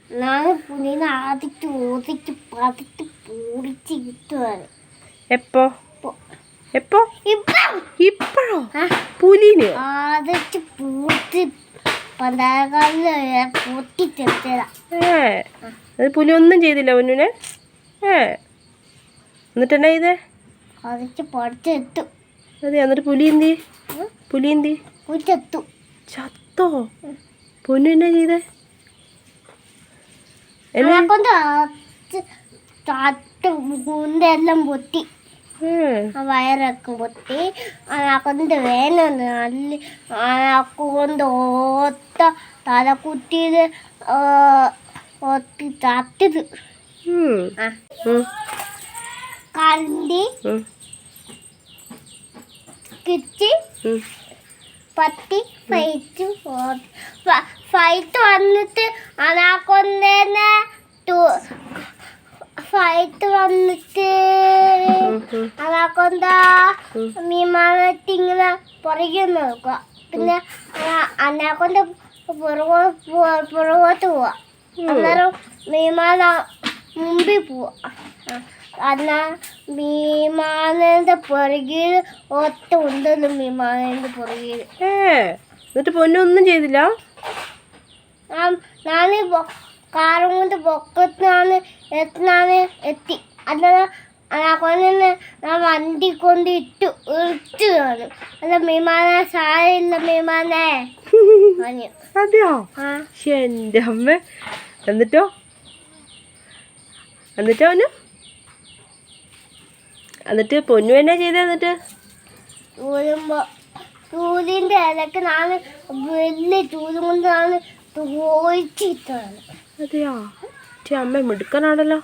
ഞാൻ പുലിനെ ആദ്യം ഓതിച്ച് പതിച്ച് പൂടിച്ച് കിട്ടുവാണ്. എപ്പോ എപ്പോ ഇപ്പോഴോ? പുലിന് ആദ്യം പൂട്ടി പണ്ടാകാലിൽ പൊട്ടിച്ചെടുത്തതാ. അത് പുലി ഒന്നും ചെയ്തില്ല പൊന്നുനെ. എന്നിട്ട് എന്നാ ചെയ്തേ? അതിച്ച് പഠിച്ചെത്തു. അതെ, എന്നിട്ട് പുലി എന്തി ചത്തു. ചത്തോ? പൊന്നു എന്നാ ചെയ്തേ? എല്ലാം പൊട്ടി, വയറൊക്കെ പൊട്ടി. അതിനെക്കൊണ്ട് വേനുണ്ട് നല്ല. അതിനെക്കൊണ്ട് ഓത്ത തലക്കുറ്റിയിൽ ഒത്തി ചത്തത്. കണ്ടി കിച്ചി പത്തി ഫൈറ്റ് വന്നിട്ട് അതിനെക്കൊണ്ടന്നെ അതിനെക്കൊണ്ടാ മീമാനത്തിങ്ങനെ പുറകെ നോക്കുക. പിന്നെ അതിനെക്കൊണ്ട് പുറകോട്ട് പോവാ. അന്നേരം മീമാന മുമ്പിൽ പോവാ. എന്നാ മീമാനന്റെ പുറകിൽ ഒത്ത ഉണ്ടല്ലോ. മീമാനന്റെ പുറകിൽ എന്നിട്ട് പൊന്നൊന്നും ചെയ്തില്ല. ഞാൻ കാറും കൊണ്ട് പൊക്കത്താണ് എത്തി. അന്നേരം അതിനെക്കൊണ്ട് ഞാൻ വണ്ടി കൊണ്ട് ഇട്ടു കാണും. അല്ല മീമാന സാരില്ല മീമാനെ. അതെയോ? എന്റെ അമ്മ. എന്നിട്ടോ എന്നിട്ട് പൊന്നു എന്നാ ചെയ്തേ? എന്നിട്ട് ചൂലിന്റെ ഇലക്ക് ഞാൻ വലിയ ചൂലും കൊണ്ട് ഞാൻ തോച്ചിട്ടാണ്. അതെയോ? അമ്മ മിടുക്കനാണല്ലോ.